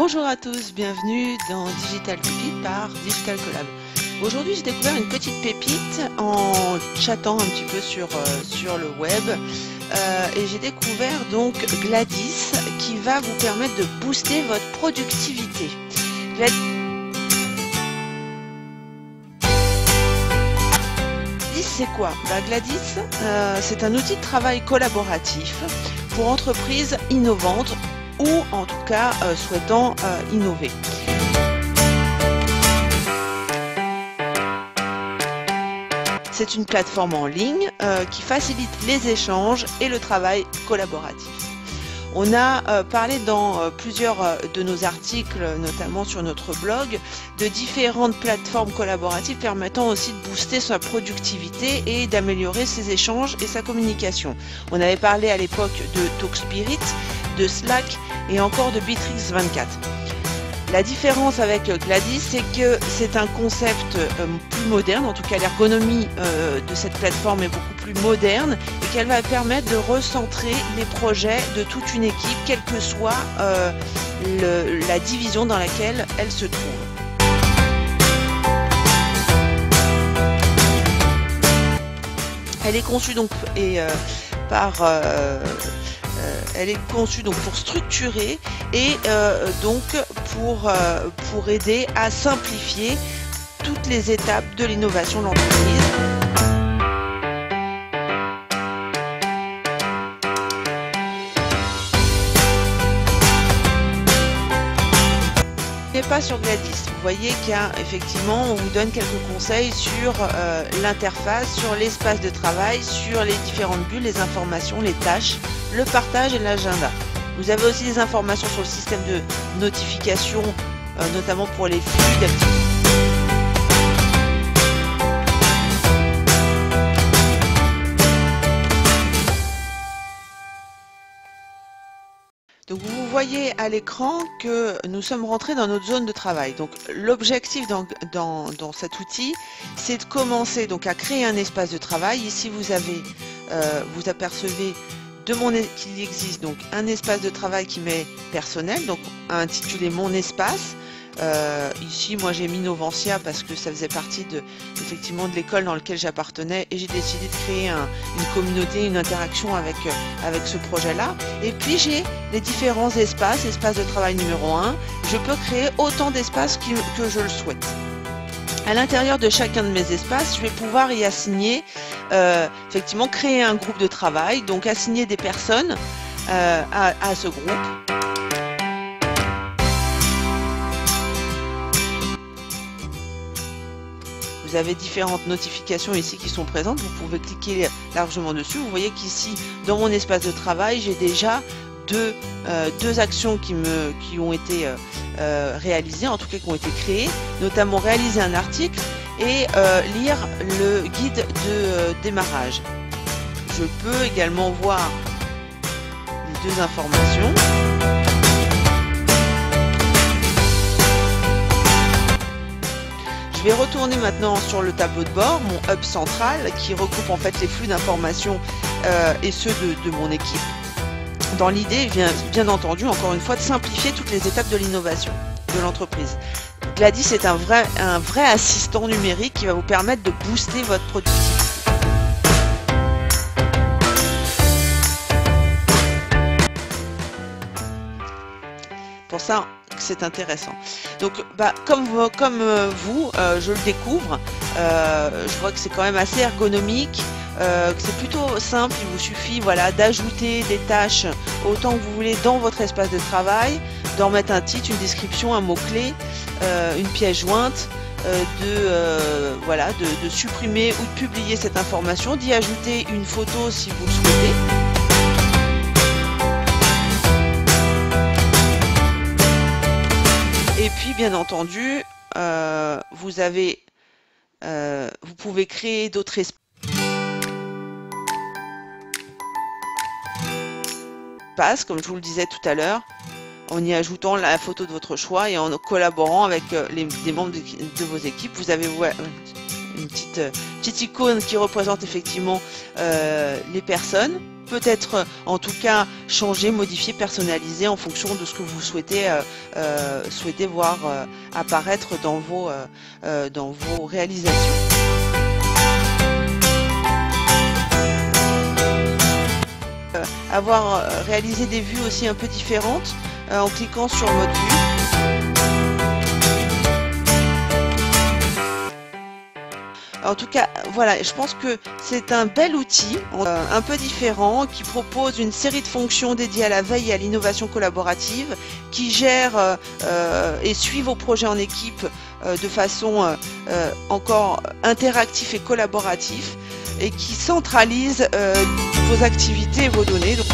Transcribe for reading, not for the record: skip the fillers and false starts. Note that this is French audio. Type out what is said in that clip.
Bonjour à tous, bienvenue dans Digital Pépite par Digital Collab. Aujourd'hui j'ai découvert une petite pépite en chattant un petit peu sur le web et j'ai découvert donc Gladys qui va vous permettre de booster votre productivité. Gladys, c'est quoi? Gladys, c'est un outil de travail collaboratif pour entreprises innovantes ou en tout cas souhaitant innover. C'est une plateforme en ligne qui facilite les échanges et le travail collaboratif. On a parlé dans plusieurs de nos articles, notamment sur notre blog, de différentes plateformes collaboratives permettant aussi de booster sa productivité et d'améliorer ses échanges et sa communication. On avait parlé à l'époque de TalkSpirit, de Slack et encore de Bitrix 24. La différence avec Gladys, c'est que c'est un concept plus moderne, en tout cas l'ergonomie de cette plateforme est beaucoup plus moderne et qu'elle va permettre de recentrer les projets de toute une équipe, quelle que soit la division dans laquelle elle se trouve. Elle est conçue donc elle est conçue donc pour structurer et donc pour aider à simplifier toutes les étapes de l'innovation de l'entreprise. Pas sur Gladys, vous voyez qu'il y a effectivement, on vous donne quelques conseils sur l'interface, sur l'espace de travail, sur les différentes bulles, les informations, les tâches, le partage et l'agenda. Vous avez aussi des informations sur le système de notification, notamment pour les flux d'activités. Donc vous voyez à l'écran que nous sommes rentrés dans notre zone de travail. Donc l'objectif dans cet outil, c'est de commencer donc à créer un espace de travail. Ici vous apercevez qu'il existe donc un espace de travail qui m'est personnel, donc intitulé Mon espace. Ici moi j'ai mis Novantia parce que ça faisait partie effectivement de l'école dans laquelle j'appartenais et j'ai décidé de créer une communauté, une interaction avec ce projet là. Et puis j'ai les différents espace de travail numéro 1, je peux créer autant d'espaces que je le souhaite. À l'intérieur de chacun de mes espaces, je vais pouvoir y assigner, effectivement créer un groupe de travail, donc assigner des personnes à ce groupe. Vous avez différentes notifications ici qui sont présentes, vous pouvez cliquer largement dessus. Vous voyez qu'ici, dans mon espace de travail, j'ai déjà deux actions qui ont été réalisées, en tout cas qui ont été créées, notamment réaliser un article et lire le guide de démarrage. Je peux également voir les deux informations. Je vais retourner maintenant sur le tableau de bord, mon hub central qui regroupe en fait les flux d'informations et ceux de mon équipe. Dans l'idée, bien entendu, encore une fois, de simplifier toutes les étapes de l'innovation de l'entreprise. Gladys est un vrai assistant numérique qui va vous permettre de booster votre productivité. Pour ça, c'est intéressant. Donc comme vous, je le découvre, je vois que c'est quand même assez ergonomique, que c'est plutôt simple, il vous suffit d'ajouter des tâches autant que vous voulez dans votre espace de travail, d'en mettre un titre, une description, un mot-clé, une pièce jointe, de supprimer ou de publier cette information, d'y ajouter une photo si vous le souhaitez. Et puis bien entendu, vous pouvez créer d'autres espaces, comme je vous le disais tout à l'heure, en y ajoutant la photo de votre choix et en collaborant avec des membres de vos équipes. Vous avez une petite icône qui représente effectivement les personnes. peut être en tout cas changé, modifié, personnalisé en fonction de ce que vous souhaitez, voir apparaître dans vos réalisations. Avoir réalisé des vues aussi un peu différentes en cliquant sur mode vue. En tout cas, voilà, je pense que c'est un bel outil, un peu différent, qui propose une série de fonctions dédiées à la veille et à l'innovation collaborative, qui gère et suit vos projets en équipe de façon encore interactive et collaborative, et qui centralise vos activités et vos données. Donc,